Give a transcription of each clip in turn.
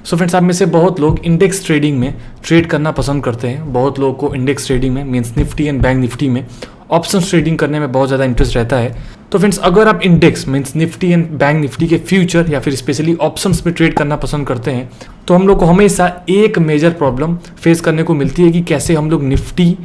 So friends, आप में से बहुत लोग इंडेक्स ट्रेडिंग में ट्रेड करना पसंद करते हैं। बहुत लोगों को इंडेक्स ट्रेडिंग में means Nifty and bank Nifty में ऑप्शंस ट्रेडिंग करने में बहुत ज़्यादा इंटरेस्ट रहता है। तो फ्रेंड्स, अगर आप index means Nifty and bank Nifty के फ्यूचर या फिर स्पेशली ऑप्शंस में ट्रेड करना पसंद करते हैं तो हम लोग को हमेशा एक मेजर प्रॉब्लम फेस करने को मिलती है कि कैसे हम लोग निफ्टी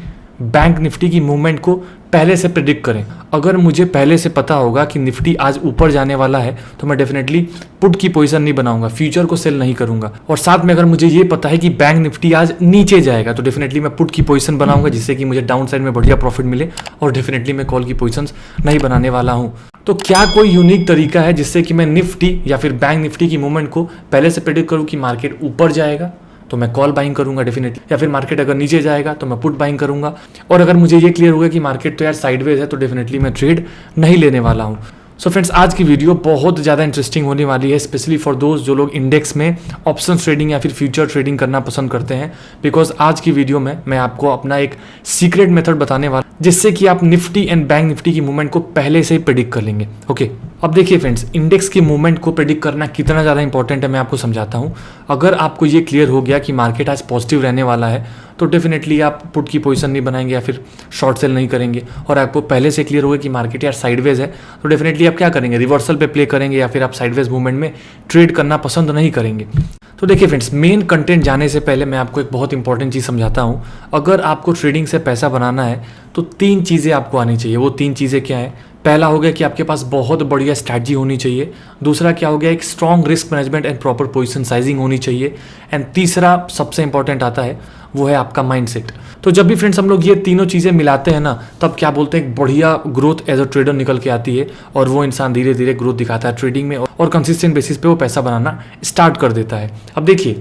बैंक निफ्टी की मूवमेंट को पहले से प्रेडिक्ट करें। अगर मुझे पहले से पता होगा कि निफ्टी आज ऊपर जाने वाला है तो मैं डेफिनेटली पुट की पोजीशन नहीं बनाऊंगा, फ्यूचर को सेल नहीं करूंगा। और साथ में अगर मुझे ये पता है कि बैंक निफ्टी आज नीचे जाएगा तो डेफिनेटली मैं पुट की पोजीशन बनाऊंगा, जिससे कि मुझे डाउन साइड में बढ़िया प्रॉफिट मिले। और डेफिनेटली मैं कॉल की पोजीशंस नहीं बनाने वाला हूं। तो क्या कोई यूनिक तरीका है जिससे कि मैं निफ्टी या फिर बैंक निफ्टी की मूवमेंट को पहले से प्रेडिक्ट करूं कि मार्केट ऊपर जाएगा तो मैं कॉल बाइंग करूंगा डेफिनेटली, या फिर मार्केट अगर नीचे जाएगा तो मैं पुट बाइंग करूंगा। और अगर मुझे ये क्लियर होगा कि मार्केट तो यार साइडवेज है तो डेफिनेटली मैं ट्रेड नहीं लेने वाला हूं। सो फ्रेंड्स, आज की वीडियो बहुत ज़्यादा इंटरेस्टिंग होने वाली है, स्पेशली फॉर दोस्त जो लोग इंडेक्स में ऑप्शन ट्रेडिंग या फिर फ्यूचर ट्रेडिंग करना पसंद करते हैं। बिकॉज आज की वीडियो में मैं आपको अपना एक सीक्रेट मेथड बताने वाला जिससे कि आप निफ्टी एंड बैंक निफ्टी की मूवमेंट को पहले से ही प्रेडिक्ट कर लेंगे। ओके, अब देखिए फ्रेंड्स, इंडेक्स की मूवमेंट को प्रेडिक्ट करना कितना ज़्यादा इंपॉर्टेंट है मैं आपको समझाता हूँ। अगर आपको ये क्लियर हो गया कि मार्केट आज पॉजिटिव रहने वाला है तो डेफिनेटली आप पुट की पोजीशन नहीं बनाएंगे या फिर शॉर्ट सेल नहीं करेंगे। और आपको पहले से क्लियर होगा कि मार्केट यार साइडवेज है तो डेफिनेटली आप क्या करेंगे, रिवर्सल पे प्ले करेंगे या फिर आप साइडवेज मूवमेंट में ट्रेड करना पसंद नहीं करेंगे। तो देखिए फ्रेंड्स, मेन कंटेंट जाने से पहले मैं आपको एक बहुत इंपॉर्टेंट चीज़ समझाता हूँ। अगर आपको ट्रेडिंग से पैसा बनाना है तो 3 चीज़ें आपको आनी चाहिए। वो 3 चीज़ें क्या है? पहला हो गया कि आपके पास बहुत बढ़िया स्ट्रैटेजी होनी चाहिए। दूसरा क्या हो गया, एक strong risk management and proper position sizing होनी चाहिए। एंड तीसरा सबसे इंपॉर्टेंट आता है, वो है आपका माइंडसेट। तो जब भी फ्रेंड्स हम लोग ये तीनों चीज़ें मिलाते हैं ना, तब क्या बोलते हैं, एक बढ़िया ग्रोथ एज अ ट्रेडर निकल के आती है। और वो इंसान धीरे धीरे ग्रोथ दिखाता है ट्रेडिंग में और कंसिस्टेंट बेसिस पे वो पैसा बनाना स्टार्ट कर देता है। अब देखिए,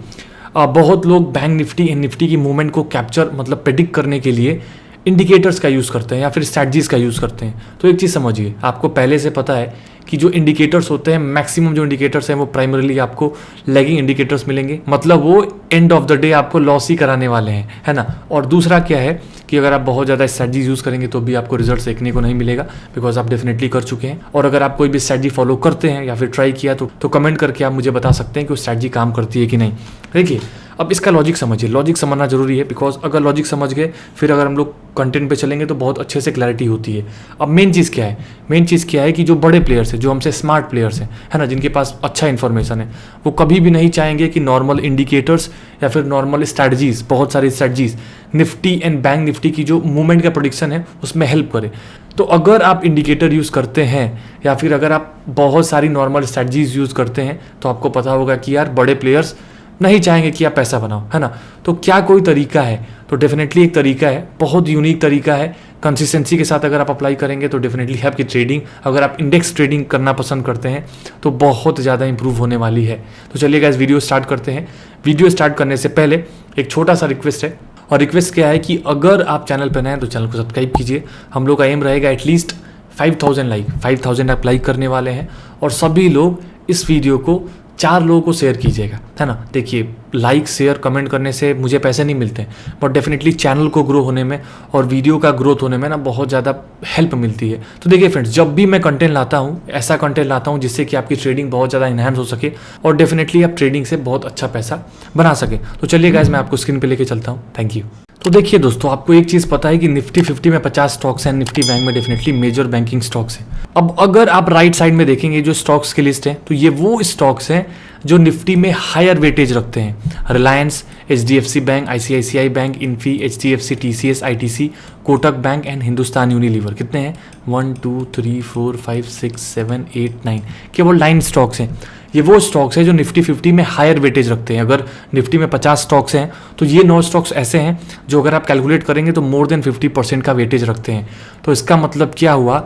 बहुत लोग बैंक निफ्टी एंड निफ्टी की मूवमेंट को कैप्चर मतलब प्रेडिक्ट करने के लिए इंडिकेटर्स का यूज़ करते हैं या फिर स्ट्रैटेजीज का यूज़ करते हैं। तो एक चीज़ समझिए, आपको पहले से पता है कि जो इंडिकेटर्स होते हैं, मैक्सिमम जो इंडिकेटर्स हैं वो प्राइमरीली आपको लैगिंग इंडिकेटर्स मिलेंगे, मतलब वो एंड ऑफ द डे आपको लॉस ही कराने वाले हैं, है ना। और दूसरा क्या है कि अगर आप बहुत ज़्यादा स्ट्रैटेजीज यूज़ करेंगे तो भी आपको रिजल्ट देखने को नहीं मिलेगा, बिकॉज आप डेफिनेटली कर चुके हैं। और अगर आप कोई भी स्ट्रैटेजी फॉलो करते हैं या फिर ट्राई किया तो कमेंट करके आप मुझे बता सकते हैं कि वो स्ट्रैटेजी काम करती है कि नहीं। देखिए, अब इसका लॉजिक समझिए, लॉजिक समझना जरूरी है। बिकॉज अगर लॉजिक समझ गए फिर अगर हम लोग कंटेंट पे चलेंगे तो बहुत अच्छे से क्लैरिटी होती है। अब मेन चीज़ क्या है? मेन चीज़ क्या है कि जो बड़े प्लेयर्स हैं, जो हमसे स्मार्ट प्लेयर्स हैं, है ना, जिनके पास अच्छा इन्फॉर्मेशन है, वो कभी भी नहीं चाहेंगे कि नॉर्मल इंडिकेटर्स या फिर नॉर्मल स्ट्रैटेजीज, बहुत सारी strategies Nifty and bank Nifty की जो मूवमेंट का प्रेडिक्शन है उसमें हेल्प करे। तो अगर आप इंडिकेटर यूज़ करते हैं या फिर अगर आप बहुत सारी नॉर्मल स्ट्रैटेजीज यूज़ करते हैं तो आपको पता होगा कि यार बड़े प्लेयर्स नहीं चाहेंगे कि आप पैसा बनाओ, है ना। तो क्या कोई तरीका है? तो डेफिनेटली एक तरीका है, बहुत यूनिक तरीका है। कंसिस्टेंसी के साथ अगर आप अप्लाई करेंगे तो डेफिनेटली आपकी ट्रेडिंग, अगर आप इंडेक्स ट्रेडिंग करना पसंद करते हैं तो बहुत ज़्यादा इंप्रूव होने वाली है। तो चलिए गाइस, वीडियो स्टार्ट करते हैं। वीडियो स्टार्ट करने से पहले एक छोटा सा रिक्वेस्ट है, और रिक्वेस्ट क्या है कि अगर आप चैनल पर नए हैं तो चैनल को सब्सक्राइब कीजिए। हम लोग का एम रहेगा एटलीस्ट 5000 लाइक, 5000 आप लाइक करने वाले हैं। और सभी लोग इस वीडियो को 4 लोगों को शेयर कीजिएगा, है ना। देखिए, लाइक शेयर कमेंट करने से मुझे पैसे नहीं मिलते, बट डेफिनेटली चैनल को ग्रो होने में और वीडियो का ग्रोथ होने में ना बहुत ज़्यादा हेल्प मिलती है। तो देखिए फ्रेंड्स, जब भी मैं कंटेंट लाता हूँ, ऐसा कंटेंट लाता हूँ जिससे कि आपकी ट्रेडिंग बहुत ज़्यादा इन्हांस हो सके और डेफिनेटली आप ट्रेडिंग से बहुत अच्छा पैसा बना सके। तो चलिए गाइस, मैं आपको स्क्रीन पर लेके चलता हूँ। Thank you. तो देखिए दोस्तों, आपको एक चीज़ पता है कि निफ्टी 50 में 50 स्टॉक्स हैं, निफ्टी बैंक में डेफिनेटली मेजर बैंकिंग स्टॉक्स हैं। अब अगर आप राइट साइड में देखेंगे जो स्टॉक्स की लिस्ट है, तो ये वो स्टॉक्स हैं जो निफ्टी में हायर वेटेज रखते हैं। Reliance, HDFC bank, ICICI bank, Infy, HDFC, TCS, ITC, Kotak bank and Hindustan Unilever. कितने हैं? 1 2 3 4 5 6 7 8 9, केवल 9 स्टॉक्स हैं। ये वो स्टॉक्स हैं जो निफ्टी 50 में हायर वेटेज रखते हैं। अगर निफ्टी में 50 स्टॉक्स हैं तो ये 9 स्टॉक्स ऐसे हैं जो अगर आप कैलकुलेट करेंगे तो मोर देन 50% का वेटेज रखते हैं। तो इसका मतलब क्या हुआ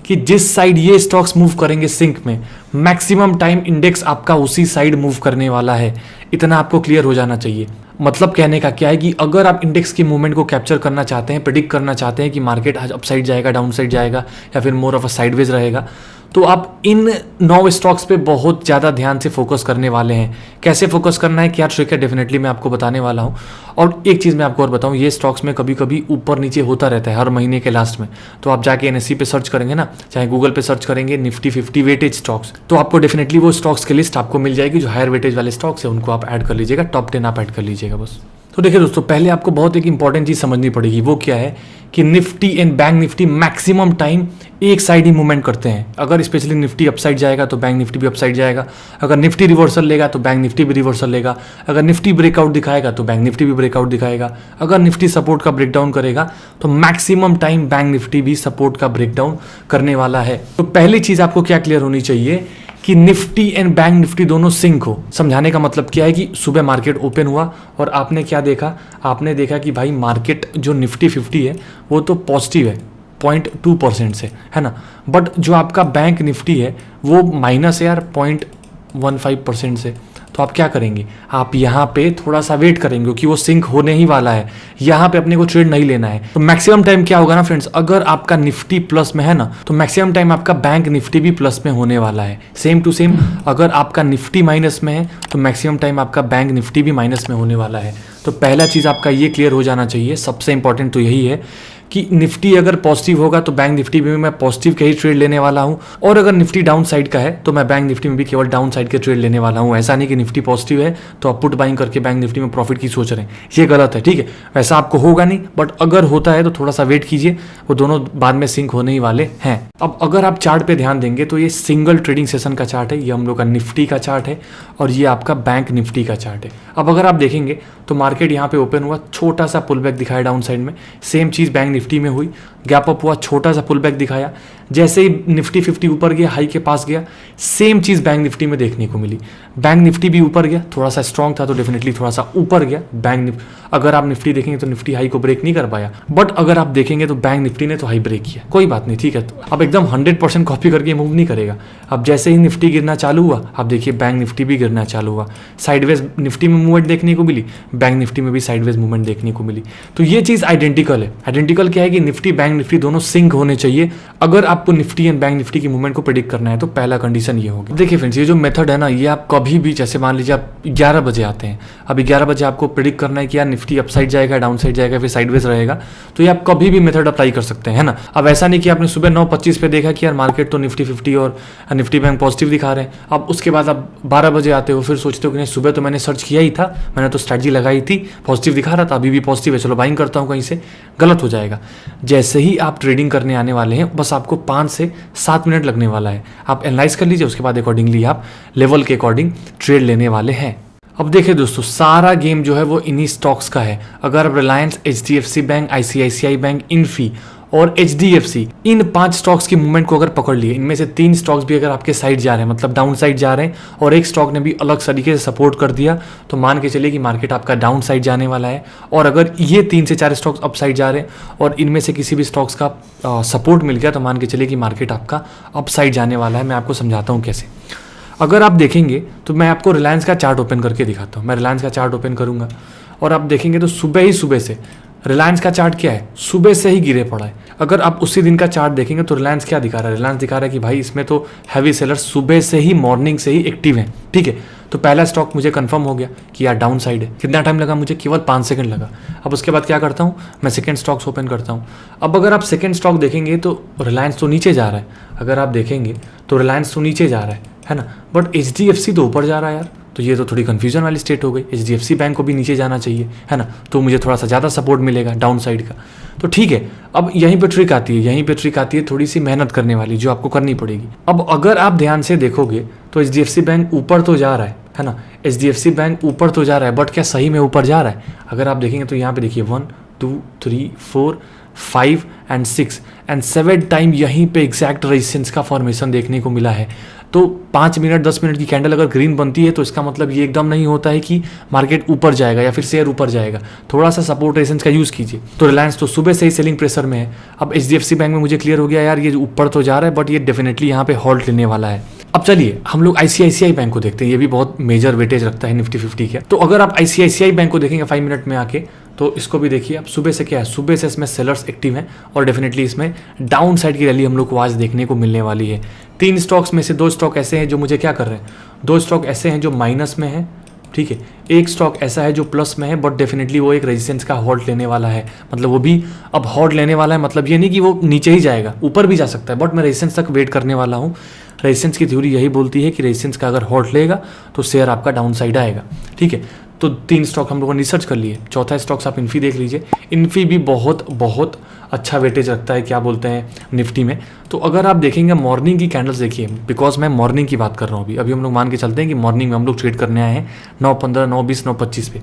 कि जिस साइड ये स्टॉक्स मूव करेंगे सिंक में, मैक्सिमम टाइम इंडेक्स आपका उसी साइड मूव करने वाला है। इतना आपको क्लियर हो जाना चाहिए। मतलब कहने का क्या है कि अगर आप इंडेक्स की मूवमेंट को कैप्चर करना चाहते हैं, प्रेडिक्ट करना चाहते हैं कि मार्केट आज अपसाइड जाएगा, डाउन साइड जाएगा या फिर मोर ऑफ अ साइडवेज रहेगा, तो आप इन 9 स्टॉक्स पे बहुत ज़्यादा ध्यान से फोकस करने वाले हैं। कैसे फोकस करना है, क्या ट्रिक है, डेफिनेटली मैं आपको बताने वाला हूँ। और एक चीज़ मैं आपको और बताऊँ, ये स्टॉक्स में कभी कभी ऊपर नीचे होता रहता है हर महीने के लास्ट में। तो आप जाके NSE पे सर्च करेंगे ना, चाहे गूगल पे सर्च करेंगे निफ्टी 50 वेटेज स्टॉक्स, तो आपको डेफिनेटली वो स्टॉक्स की लिस्ट आपको मिल जाएगी। जो हायर वेटेज वाले स्टॉक्स है उनको आप ऐड कर लीजिएगा, टॉप 10 आप ऐड कर लीजिएगा बस। तो देखिए दोस्तों, पहले आपको बहुत एक इंपॉर्टेंट चीज़ समझनी पड़ेगी। वो क्या है कि Nifty and bank Nifty maximum time एक साइड ही मूवमेंट करते हैं। अगर स्पेशली निफ्टी अपसाइड जाएगा तो बैंक निफ्टी भी अपसाइड जाएगा, अगर निफ्टी रिवर्सल लेगा तो बैंक निफ्टी भी रिवर्सल लेगा, अगर निफ्टी ब्रेकआउट दिखाएगा तो बैंक निफ्टी भी ब्रेकआउट दिखाएगा, अगर निफ्टी सपोर्ट का ब्रेकडाउन करेगा तो मैक्सिमम टाइम बैंक निफ्टी भी सपोर्ट का ब्रेकडाउन करने वाला है। तो पहली चीज़ आपको क्या क्लियर होनी चाहिए कि निफ्टी एंड बैंक निफ्टी दोनों सिंक हो। समझाने का मतलब क्या है कि सुबह मार्केट ओपन हुआ और आपने क्या देखा, आपने देखा कि भाई मार्केट जो निफ्टी 50 है वो तो पॉजिटिव है 0.2% से, है ना, बट जो आपका बैंक निफ्टी है वो माइनस है यार 0.15% से। तो आप क्या करेंगे, आप यहाँ पे थोड़ा सा वेट करेंगे क्योंकि वो सिंक होने ही वाला है। यहाँ पे अपने को ट्रेड नहीं लेना है। तो मैक्सिमम टाइम क्या होगा ना फ्रेंड्स, अगर आपका निफ्टी प्लस में है ना तो मैक्सिमम टाइम आपका बैंक निफ्टी भी प्लस में होने वाला है। सेम टू सेम अगर आपका निफ्टी माइनस में है तो मैक्सिमम टाइम आपका बैंक निफ्टी भी माइनस में होने वाला है। तो पहला चीज़ आपका ये क्लियर हो जाना चाहिए, सबसे इंपॉर्टेंट तो यही है कि निफ्टी अगर पॉजिटिव होगा तो बैंक निफ्टी में मैं पॉजिटिव के ही ट्रेड लेने वाला हूं, और अगर निफ्टी डाउन साइड का है तो मैं बैंक निफ्टी में भी केवल डाउन साइड के ट्रेड लेने वाला हूं। ऐसा नहीं कि निफ्टी पॉजिटिव है तो आप पुट बाइंग करके बैंक निफ्टी में प्रॉफिट की सोच रहे हैं, ये गलत है, ठीक है। वैसा आपको होगा नहीं, बट अगर होता है तो थोड़ा सा वेट कीजिए, वो दोनों बाद में सिंक होने ही वाले हैं। अब अगर आप चार्ट पे ध्यान देंगे तो ये सिंगल ट्रेडिंग सेशन का चार्ट है, ये हम लोग का निफ्टी का चार्ट है और ये आपका बैंक निफ्टी का चार्ट है। अब अगर आप देखेंगे तो मार्केट यहाँ पे ओपन हुआ, छोटा सा पुल बैक दिखाया डाउन साइड में, सेम चीज़ बैंक निफ्टी में हुई, गैप अप हुआ, छोटा सा पुल बैक दिखाया, जैसे ही निफ्टी 50 ऊपर गया, हाई के पास गया, सेम चीज़ बैंक निफ्टी में देखने को मिली। बैंक निफ्टी भी ऊपर गया, थोड़ा सा स्ट्रॉन्ग था तो डेफिनेटली थोड़ा सा ऊपर गया अगर आप निफ्टी देखेंगे तो निफ्टी हाई को ब्रेक नहीं कर पाया, बट अगर आप देखेंगे तो बैंक निफ्टी ने तो हाई ब्रेक किया, कोई बात नहीं, ठीक है। तो अब एकदम 100% कॉपी करके मूव नहीं करेगा। अब जैसे ही निफ्टी गिरना चालू हुआ, आप देखिए बैंक निफ्टी भी गिरना चालू हुआ, साइडवेज निफ्टी में मूवमेंट देखने को मिली, बैंक निफ्टी में भी साइडवेज मूवमेंट देखने को मिली। तो ये चीज़ आइडेंटिकल है। आइडेंटिकल क्या है कि निफ्टी बैंक निफ्टी दोनों सिंक होने चाहिए अगर आपको निफ्टी एंड बैंक निफ्टी की मूवमेंट को प्रेडिक्ट करना है। तो पहला कंडीशन ये होगी। देखिए फ्रेंड्स, ये जो मेथड है ना, ये आप कभी भी, जैसे मान लीजिए आप 11 बजे आते हैं, अभी 11 बजे आपको प्रेडिक्ट करना है कि यार निफ्टी अपसाइड जाएगा, डाउन साइड जाएगा, फिर साइडवेज रहेगा, तो ये आप कभी भी मेथड अप्लाई कर सकते हैं, है ना। अब ऐसा नहीं कि आपने सुबह 9:25 पे देखा कि यार मार्केट तो निफ्टी 50 और निफ्टी बैंक पॉजिटिव दिखा रहे हैं, अब उसके बाद आप 12 बजे आते हो, फिर सोचते हो कि नहीं सुबह तो मैंने सर्च किया ही था, मैंने तो स्ट्रैटेजी लगाई थी, पॉजिटिव दिखा रहा था, अभी भी पॉजिटिव है, चलो बाइंग करता हूँ कहीं से, गलत हो जाएगा। जैसे ही आप ट्रेडिंग करने आने वाले हैं, बस आपको 5 से 7 मिनट लगने वाला है, आप एनालाइज कर लीजिए, उसके बाद अकॉर्डिंगली आप लेवल के अकॉर्डिंग ट्रेड लेने वाले हैं। अब देखिए दोस्तों, सारा गेम जो है वो इन्हीं स्टॉक्स का है। अगर आप Reliance, HDFC bank, ICICI bank, Infy और HDFC, इन 5 स्टॉक्स की मूवमेंट को अगर पकड़ लिए, इनमें से 3 स्टॉक्स भी अगर आपके साइड जा रहे हैं, मतलब डाउन साइड जा रहे हैं, और एक स्टॉक ने भी अलग तरीके से सपोर्ट कर दिया, तो मान के चलिए कि मार्केट आपका डाउन साइड जाने वाला है। और अगर ये 3 से 4 स्टॉक्स अप साइड जा रहे हैं और इनमें से किसी भी स्टॉक्स का सपोर्ट मिल गया, तो मान के चलिए कि मार्केट आपका अप साइड जाने वाला है। मैं आपको समझाता हूँ कैसे। अगर आप देखेंगे तो मैं आपको रिलायंस का चार्ट ओपन करके दिखाता हूँ। मैं रिलायंस का चार्ट ओपन करूँगा और आप देखेंगे तो सुबह से रिलायंस का चार्ट क्या है, सुबह से ही गिरे पड़ा है। अगर आप उसी दिन का चार्ट देखेंगे तो रिलायंस क्या दिखा रहा है, रिलायंस दिखा रहा है कि भाई इसमें तो हैवी सेलर्स सुबह से ही, मॉर्निंग से ही एक्टिव हैं, ठीक है। तो पहला स्टॉक मुझे कंफर्म हो गया कि यार डाउन साइड है। कितना टाइम लगा मुझे, केवल 5 सेकंड लगा। अब उसके बाद क्या करता हूँ, मैं सेकंड स्टॉक्स ओपन करता हूँ। अब अगर आप सेकंड स्टॉक देखेंगे तो रिलायंस तो नीचे जा रहा है, अगर आप देखेंगे तो रिलायंस तो नीचे जा रहा है ना, बट HDFC तो ऊपर जा रहा है यार। तो ये तो थोड़ी कन्फ्यूजन वाली स्टेट हो गई। HDFC बैंक को भी नीचे जाना चाहिए, है ना, तो मुझे थोड़ा सा ज़्यादा सपोर्ट मिलेगा डाउन साइड का। तो ठीक है, अब यहीं पे ट्रिक आती है, थोड़ी सी मेहनत करने वाली, जो आपको करनी पड़ेगी। अब अगर आप ध्यान से देखोगे तो HDFC बैंक ऊपर तो जा रहा है ना, HDFC बैंक ऊपर तो जा रहा है, बट क्या सही में ऊपर जा रहा है? अगर आप देखेंगे तो यहाँ पे देखिए 1 2 3 4 5 एंड 6 एंड 7 टाइम यहीं पे एग्जैक्ट रेजिस्टेंस का फॉर्मेशन देखने को मिला है। तो 5 मिनट 10 मिनट की कैंडल अगर ग्रीन बनती है तो इसका मतलब ये एकदम नहीं होता है कि मार्केट ऊपर जाएगा या फिर शेयर ऊपर जाएगा। थोड़ा सा सपोर्ट रेजिस्टेंस का यूज़ कीजिए। तो रिलायंस तो सुबह से ही सेलिंग प्रेशर में है। अब HDFC बैंक में मुझे क्लियर हो गया यार ये ऊपर तो जा रहा है, बट ये डेफिनेटली यहाँ पे हॉल्ट लेने वाला है। अब चलिए हम लोग आईसीआईसीआई बैंक को देखते हैं, ये भी बहुत मेजर वेटेज रखता है निफ्टी 50 का। तो अगर आप आईसीआईसीआई बैंक को देखेंगे 5 मिनट में आके, तो इसको भी देखिए। अब सुबह से क्या है, सुबह से इसमें सेलर्स एक्टिव हैं और डेफिनेटली इसमें डाउन साइड की रैली हम लोग को आज देखने को मिलने वाली है। 3 स्टॉक्स में से 2 स्टॉक ऐसे हैं जो मुझे क्या कर रहे हैं, 2 स्टॉक ऐसे हैं जो माइनस में है, ठीक है। एक स्टॉक ऐसा है जो प्लस में है, बट डेफिनेटली वो एक रेजिस्टेंस का हॉल्ट लेने वाला है। मतलब वो भी अब हॉल्ट लेने वाला है, मतलब ये नहीं कि वो नीचे ही जाएगा, ऊपर भी जा सकता है, बट मैं रेजिस्टेंस तक वेट करने वाला हूँ। रेजिस्टेंस की थ्योरी यही बोलती है कि रेजिस्टेंस का अगर हॉल्ट लेगा तो शेयर आपका डाउन साइड आएगा, ठीक है। तो 3 स्टॉक हम लोगों ने रिसर्च कर लिए। चौथा स्टॉक्स आप इन्फी देख लीजिए, इन्फी भी बहुत अच्छा वेटेज रखता है, क्या बोलते हैं, निफ्टी में। तो अगर आप देखेंगे मॉर्निंग की कैंडल्स देखिए, बिकॉज मैं मॉर्निंग की बात कर रहा हूँ अभी हम लोग मान के चलते हैं कि मॉर्निंग में हम लोग ट्रेड करने आए हैं 9:15, 9:20, 9:25 पे।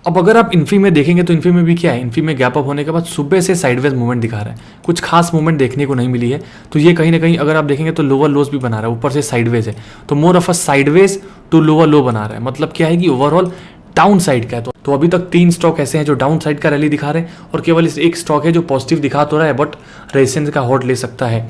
अब अगर आप इन्फी में देखेंगे तो इन्फी में भी क्या है, इन्फी में गैप अप होने के बाद सुबह से साइडवेज मूवमेंट दिखा रहा है, कुछ खास मूवमेंट देखने को नहीं मिली है। तो ये कहीं ना कहीं अगर आप देखेंगे तो लोअर लोज भी बना रहा है, ऊपर से साइडवेज है, तो more of a sideways to lower low बना रहा है। मतलब क्या है कि ओवरऑल डाउन साइड का है। तो अभी तक 3 स्टॉक ऐसे हैं जो डाउन साइड का रैली दिखा रहे हैं और केवल इस एक स्टॉक है जो पॉजिटिव दिखा तो रहा है, बट रेजिस्टेंस का हॉल्ट ले सकता है।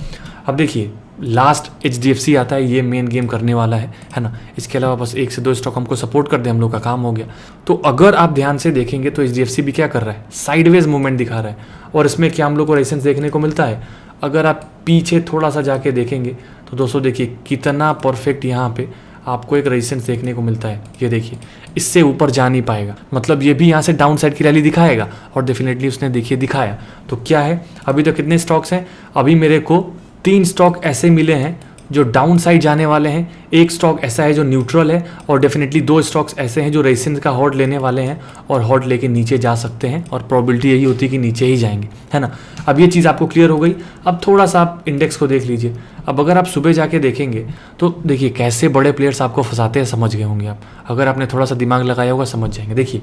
अब देखिए लास्ट HDFC आता है, ये मेन गेम करने वाला है ना। इसके अलावा बस 1 से 2 स्टॉक हमको सपोर्ट कर दे, हम लोग का काम हो गया। तो अगर आप ध्यान से देखेंगे तो HDFC भी क्या कर रहा है, साइडवेज मूवमेंट दिखा रहा है। और इसमें क्या हम लोग को रेजिस्टेंस देखने को मिलता है, अगर आप पीछे थोड़ा सा जाके देखेंगे तो दोस्तों देखिए कितना परफेक्ट यहाँ पे आपको एक रेजिस्टेंस देखने को मिलता है। ये देखिए इससे ऊपर जा नहीं पाएगा, मतलब ये भी यहाँ से डाउन साइड की रैली दिखाएगा और डेफिनेटली उसने देखिए दिखाया। तो क्या है, अभी तो कितने स्टॉक्स हैं, अभी मेरे को 3 स्टॉक ऐसे मिले हैं जो डाउन साइड जाने वाले हैं, 1 स्टॉक ऐसा है जो न्यूट्रल है और डेफिनेटली 2 स्टॉक्स ऐसे हैं जो रेजिस्टेंस का हॉल्ट लेने वाले हैं और हॉल्ट लेके नीचे जा सकते हैं और प्रोबेबिलिटी यही होती है कि नीचे ही जाएंगे, है ना। अब ये चीज़ आपको क्लियर हो गई। अब थोड़ा सा आप इंडेक्स को देख लीजिए। अब अगर आप सुबह जाके देखेंगे तो देखिए कैसे बड़े प्लेयर्स आपको फंसाते हैं, समझ गए होंगे आप। अगर आपने थोड़ा सा दिमाग लगाया होगा समझ जाएंगे। देखिए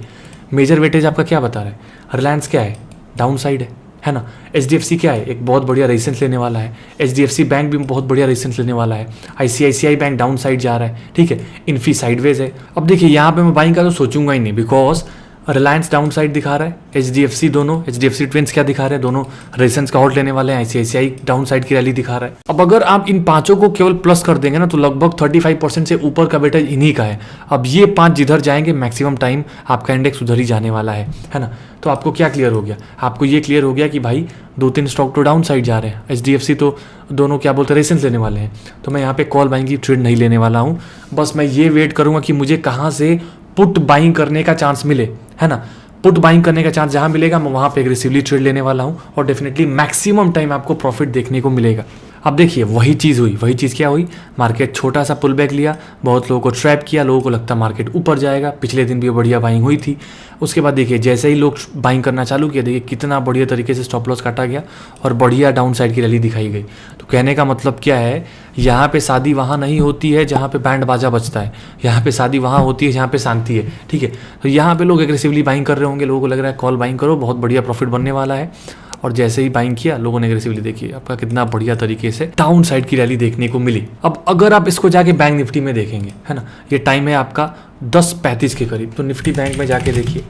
मेजर वेटेज आपका क्या बता रहा है, रिलायंस क्या है, डाउन साइड है ना। HDFC क्या है, एक बहुत बढ़िया रेजिस्टेंस लेने वाला है। HDFC बैंक भी बहुत बढ़िया रेजिस्टेंस लेने वाला है। ICICI बैंक डाउन साइड जा रहा है, ठीक है। इन्फी साइडवेज है। अब देखिए यहाँ पे मैं बाइंग का तो सोचूंगा ही नहीं, बिकॉज रिलायंस डाउन साइड दिखा रहा है, HDFC दोनों HDFC ट्विंस क्या दिखा रहे हैं, दोनों रेजिस्टेंस का हॉल्ट लेने वाले हैं। ICICI डाउन साइड की रैली दिखा रहा है। अब अगर आप इन 5 को केवल प्लस कर देंगे ना तो लगभग 35% से ऊपर का वेटेज इन्हीं का है। अब ये 5 जिधर जाएंगे मैक्सिमम टाइम आपका इंडेक्स उधर ही जाने वाला है ना। तो आपको क्या क्लियर हो गया, आपको ये क्लियर हो गया कि भाई 2-3 स्टॉक तो डाउन साइड जा रहे हैं, HDFC तो दोनों क्या बोलते हैं रेजिस्टेंस लेने वाले हैं। तो मैं यहाँ पे कॉल बाइंग की ट्रेड नहीं लेने वाला हूँ, बस मैं ये वेट करूँगा कि मुझे कहाँ से पुट बाइंग करने का चांस मिले, है ना। पुट बाइंग करने का चांस जहां मिलेगा मैं वहां पे एग्रेसिवली ट्रेड लेने वाला हूं और डेफिनेटली मैक्सिमम टाइम आपको प्रॉफिट देखने को मिलेगा। अब देखिए वही चीज़ हुई, वही चीज़ क्या हुई, मार्केट छोटा सा पुल बैक लिया, बहुत लोगों को ट्रैप किया, लोगों को लगता मार्केट ऊपर जाएगा। पिछले दिन भी बढ़िया बाइंग हुई थी। उसके बाद देखिए जैसे ही लोग बाइंग करना चालू किया, देखिए कितना बढ़िया तरीके से स्टॉप लॉस काटा गया और बढ़िया डाउन साइड की रैली दिखाई गई। तो कहने का मतलब क्या है, यहाँ पे शादी वहाँ नहीं होती है जहाँ पे बैंड बाजा बजता है, यहाँ पे शादी वहाँ होती है जहाँ पे शांति है, ठीक है। तो यहाँ पे लोग एग्रेसिवली बाइंग कर रहे होंगे, लोगों को लग रहा है कॉल बाइंग करो, बहुत बढ़िया प्रॉफिट बनने वाला है। और जैसे ही बाइंग किया लोगों ने एग्रेसिवली, देखिए आपका कितना बढ़िया तरीके से डाउन साइड की रैली देखने को मिली। अब अगर आप इसको जाके बैंक निफ्टी में देखेंगे, है ना, ये टाइम है आपका 10:35 के करीब। तो निफ्टी बैंक में जाके देखिए,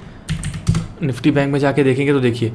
निफ्टी बैंक में जाके देखेंगे तो देखिए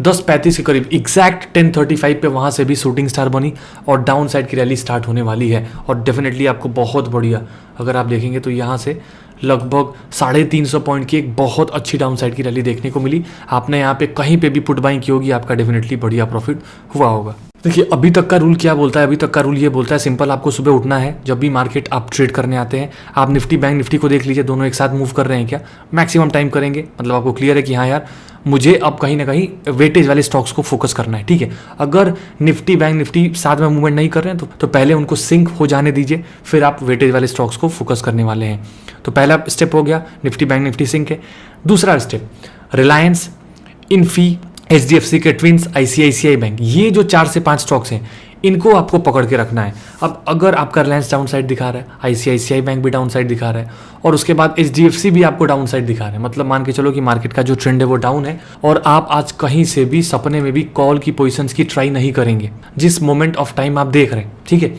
10:35 के करीब एग्जैक्ट 10:35 पे वहाँ से भी शूटिंग स्टार बनी और डाउन साइड की रैली स्टार्ट होने वाली है। और डेफिनेटली आपको बहुत बढ़िया, अगर आप देखेंगे तो यहाँ से लगभग 350 पॉइंट की एक बहुत अच्छी डाउन साइड की रैली देखने को मिली। आपने यहाँ पे कहीं पे भी पुट बाइंग की होगी, आपका डेफिनेटली बढ़िया प्रॉफिट हुआ होगा। देखिए अभी तक का रूल क्या बोलता है, अभी तक का रूल ये बोलता है सिंपल, आपको सुबह उठना है। जब भी मार्केट आप ट्रेड करने आते हैं, आप निफ्टी बैंक निफ्टी को देख लीजिए, दोनों एक साथ मूव कर रहे हैं क्या, मैक्सिमम टाइम करेंगे। मतलब आपको क्लियर है कि हाँ यार मुझे अब कहीं ना कहीं वेटेज वाले स्टॉक्स को फोकस करना है, ठीक है। अगर निफ्टी बैंक निफ्टी साथ में मूवमेंट नहीं कर रहे हैं तो पहले उनको सिंक हो जाने दीजिए, फिर आप वेटेज वाले स्टॉक्स को फोकस करने वाले हैं। तो पहला स्टेप हो गया, निफ्टी बैंक निफ्टी सिंक है। दूसरा स्टेप रिलायंस, इन्फी, HDFC के ट्विंस, ICICI बैंक, ये जो 4 से 5 स्टॉक्स हैं इनको आपको पकड़ के रखना है। अब अगर आपका रिलायंस डाउन साइड दिखा रहा है, ICICI बैंक भी डाउन साइड दिखा रहा है और उसके बाद HDFC भी आपको डाउन साइड दिखा रहा है, मतलब मान के चलो कि मार्केट का जो ट्रेंड है वो डाउन है और आप आज कहीं से भी सपने में भी कॉल की पोजीशंस की ट्राई नहीं करेंगे जिस मोमेंट ऑफ टाइम आप देख रहे हैं, ठीक है।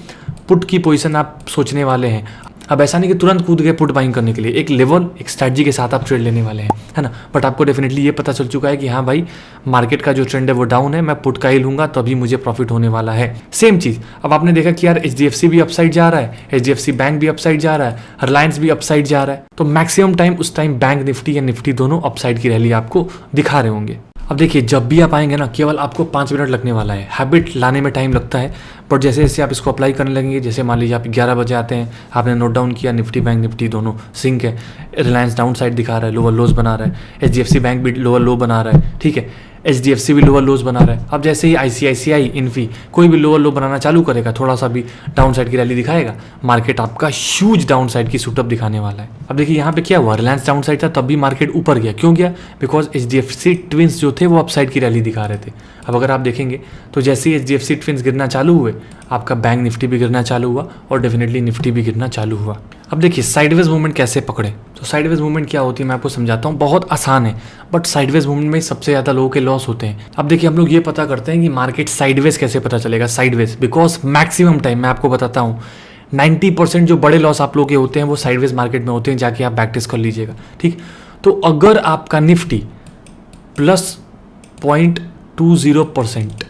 पुट की पोजीशन आप सोचने वाले हैं, अब ऐसा नहीं कि तुरंत कूद गए पुट बाइंग करने के लिए, एक लेवल एक स्ट्रैटेजी के साथ आप ट्रेड लेने वाले हैं, है ना। बट आपको डेफिनेटली ये पता चल चुका है कि हाँ भाई मार्केट का जो ट्रेंड है वो डाउन है, मैं पुट का ही लूंगा तभी मुझे प्रॉफिट होने वाला है। सेम चीज़ अब आपने देखा कि यार HDFC भी अपसाइड जा रहा है, HDFC बैंक भी अपसाइड जा रहा है, रिलायंस भी अपसाइड जा रहा है, तो मैक्सिमम टाइम उस टाइम बैंक निफ्टी या निफ्टी दोनों अपसाइड की रैली आपको दिखा रहे होंगे। अब देखिए जब भी आप आएंगे ना केवल आपको 5 मिनट लगने वाला है, हैबिट लाने में टाइम लगता है, बट जैसे जैसे आप इसको अप्लाई करने लगेंगे, जैसे मान लीजिए आप 11 बजे आते हैं, आपने नोट डाउन किया निफ्टी बैंक निफ्टी दोनों सिंक है, रिलायंस डाउन साइड दिखा रहा है, लोअर लोज बना रहा है, HDFC बैंक भी लोअर लो बना रहा है, ठीक है, HDFC भी लोअर लोज बना रहा है। अब जैसे ही ICICI इन्फी कोई भी लोअर लो बनाना चालू करेगा, थोड़ा सा भी डाउन साइड की रैली दिखाएगा, मार्केट आपका ह्यूज डाउन साइड की सूटअप दिखाने वाला है। अब देखिए यहाँ पे क्या हुआ, रिलायंस डाउन साइड था तब भी मार्केट ऊपर गया, क्यों गया, बिकॉज HDFC ट्विंस जो थे वो अपसाइड की रैली दिखा रहे थे। अब अगर आप देखेंगे तो जैसे ही HDFC ट्विंस गिरना चालू हुए, आपका बैंक निफ्टी भी गिरना चालू हुआ और डेफिनेटली निफ्टी भी गिरना चालू हुआ। अब देखिए साइडवेज मूवमेंट कैसे पकड़े, तो साइडवेज मूवमेंट क्या होती है मैं आपको समझाता हूँ, बहुत आसान है, बट साइडवेज मूवमेंट में सबसे ज़्यादा लोगों के लॉस होते हैं। अब देखिए हम लोग ये पता करते हैं कि मार्केट साइडवेज कैसे पता चलेगा, साइडवेज, बिकॉज मैक्सिमम टाइम मैं आपको बताता हूँ 90% जो बड़े लॉस आप लोग के होते हैं वो साइडवेज मार्केट में होते हैं, जाके आप बैक टेस्ट कर लीजिएगा, ठीक। तो अगर आपका निफ्टी +0.20%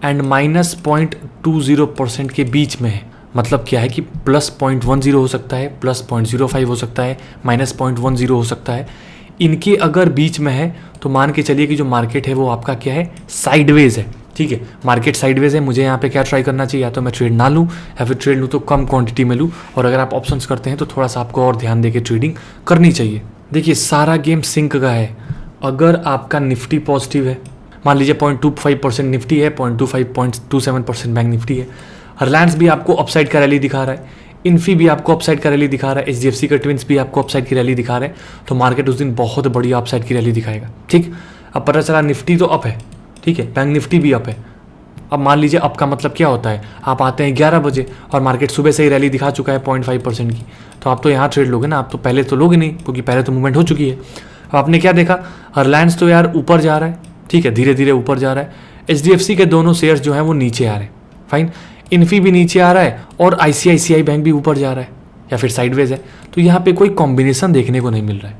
एंड -0.20% के बीच में है, मतलब क्या है कि +0.10 हो सकता है, +0.05 हो सकता है, -0.10 हो सकता है, इनके अगर बीच में है तो मान के चलिए कि जो मार्केट है वो आपका क्या है, साइडवेज है, ठीक है। मार्केट साइडवेज है, मुझे यहाँ पे क्या ट्राई करना चाहिए, या तो मैं ट्रेड ना लूँ या फिर ट्रेड लूँ तो कम क्वांटिटी में लूँ, और अगर आप ऑप्शंस करते हैं तो थोड़ा सा आपको और ध्यान देके ट्रेडिंग करनी चाहिए। देखिए सारा गेम सिंक का है, अगर आपका निफ्टी पॉजिटिव है, मान लीजिए 0.25% निफ्टी है, 0.25-0.27% बैंक निफ्टी है, रिलायंस भी आपको अपसाइड का रैली दिखा रहा है, इन्फी भी आपको अपसाइड का रैली दिखा रहा है, HDFC का ट्विंस भी आपको अपसाइड की रैली दिखा रहे हैं, तो मार्केट उस दिन बहुत बढ़िया अपसाइड की रैली दिखाएगा, ठीक। अब पता चला निफ्टी तो अप है, ठीक है, बैंक निफ्टी भी अप है। अब मान लीजिए अप का मतलब क्या होता है, आप आते हैं 11 बजे और मार्केट सुबह से ही रैली दिखा चुका है 0.5% की, तो आप तो यहाँ ट्रेड लोगे ना, आप तो पहले तो लोगे नहीं, क्योंकि पहले तो मूवमेंट हो चुकी है। अब आपने क्या देखा, रिलायंस तो यार ऊपर जा रहा है, ठीक है, धीरे धीरे ऊपर जा रहा है, HDFC के दोनों शेयर्स जो हैं वो नीचे आ रहे हैं, फाइन, इन्फी भी नीचे आ रहा है और ICICI बैंक भी ऊपर जा रहा है या फिर साइडवेज है, तो यहाँ पे कोई कॉम्बिनेशन देखने को नहीं मिल रहा है।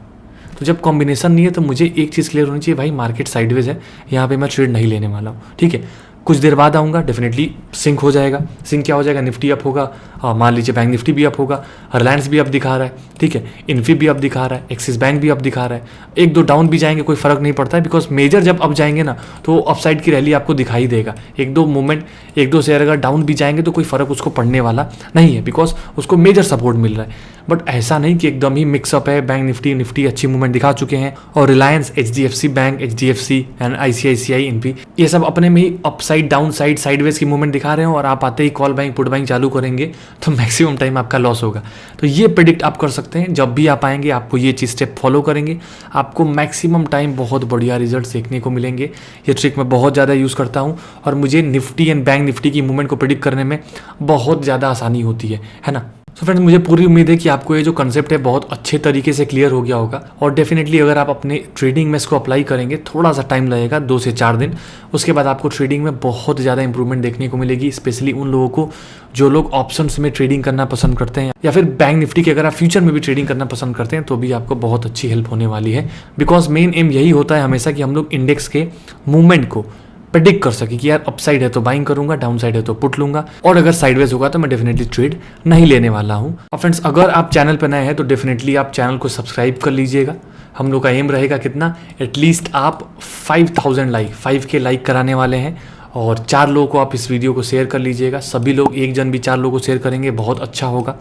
तो जब कॉम्बिनेशन नहीं है तो मुझे एक चीज़ क्लियर होनी चाहिए, भाई मार्केट साइडवेज है, यहाँ पे मैं ट्रेड नहीं लेने वाला हूँ, ठीक है। कुछ देर बाद आऊँगा, डेफिनेटली सिंक हो जाएगा, सिंक क्या हो जाएगा, निफ्टी अप होगा, मान लीजिए बैंक निफ्टी भी अप होगा, रिलायंस भी अप दिखा रहा है, ठीक है, इन्फी भी अप दिखा रहा है, एक्सिस बैंक भी अप दिखा रहा है, एक दो डाउन भी जाएंगे कोई फर्क नहीं पड़ता है, बिकॉज मेजर जब अप जाएंगे ना तो अपसाइड की रैली आपको दिखाई देगा। एक दो मूवमेंट, एक दो शेयर अगर डाउन भी जाएंगे तो कोई फर्क उसको पड़ने वाला नहीं है, बिकॉज उसको मेजर सपोर्ट मिल रहा है। बट ऐसा नहीं कि एकदम ही मिक्सअप है, बैंक निफ्टी अच्छी मूवमेंट दिखा चुके हैं और Reliance, HDFC bank, HDFC and ICICI Infy ये सब अपने में ही अपसाइड डाउन साइड साइडवेज की मूवमेंट दिखा रहे हो, और आप आते ही कॉल बाइंग पुट बाइंग चालू करेंगे तो मैक्सिमम टाइम आपका लॉस होगा। तो ये प्रेडिक्ट आप कर सकते हैं, जब भी आप आएंगे आपको ये चीज़ स्टेप फॉलो करेंगे, आपको मैक्सिमम टाइम बहुत बढ़िया रिजल्ट देखने को मिलेंगे। ये ट्रिक मैं बहुत ज़्यादा यूज़ करता हूँ और मुझे निफ्टी एंड बैंक निफ्टी की मूवमेंट को प्रेडिक्ट करने में बहुत ज़्यादा आसानी होती है ना। सो फ्रेंड्स, मुझे पूरी उम्मीद है कि आपको ये जो कंसेप्ट है बहुत अच्छे तरीके से क्लियर हो गया होगा, और डेफिनेटली अगर आप अपने ट्रेडिंग में इसको अप्लाई करेंगे, थोड़ा सा टाइम लगेगा 2 से 4 दिन, उसके बाद आपको ट्रेडिंग में बहुत ज़्यादा इंप्रूवमेंट देखने को मिलेगी, स्पेशली उन लोगों को जो लोग ऑप्शंस में ट्रेडिंग करना पसंद करते हैं, या फिर बैंक निफ्टी की अगर आप फ्यूचर में भी ट्रेडिंग करना पसंद करते हैं तो भी आपको बहुत अच्छी हेल्प होने वाली है। बिकॉज मेन एम यही होता है हमेशा कि हम लोग इंडेक्स के मूवमेंट को प्रेडिक्ट कर सके कि यार अपसाइड है तो बाइंग करूंगा, डाउन साइड है तो पुट लूंगा, और अगर साइडवेज होगा तो मैं डेफिनेटली ट्रेड नहीं लेने वाला हूं। और फ्रेंड्स, अगर आप चैनल पर नए हैं तो डेफिनेटली आप चैनल को सब्सक्राइब कर लीजिएगा। हम लोग का एम रहेगा कितना, एटलीस्ट आप 5000 लाइक, 5K लाइक कराने वाले हैं, और 4 लोगों को आप इस वीडियो को शेयर कर लीजिएगा। सभी लोग, एक जन भी 4 लोगों को शेयर करेंगे बहुत अच्छा होगा।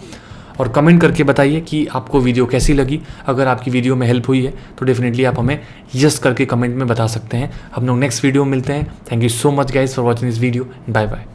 और कमेंट करके बताइए कि आपको वीडियो कैसी लगी। अगर आपकी वीडियो में हेल्प हुई है तो डेफिनेटली आप हमें यस करके कमेंट में बता सकते हैं। हम लोग नेक्स्ट वीडियो में मिलते हैं। Thank you so much guys for watching this video. Bye bye.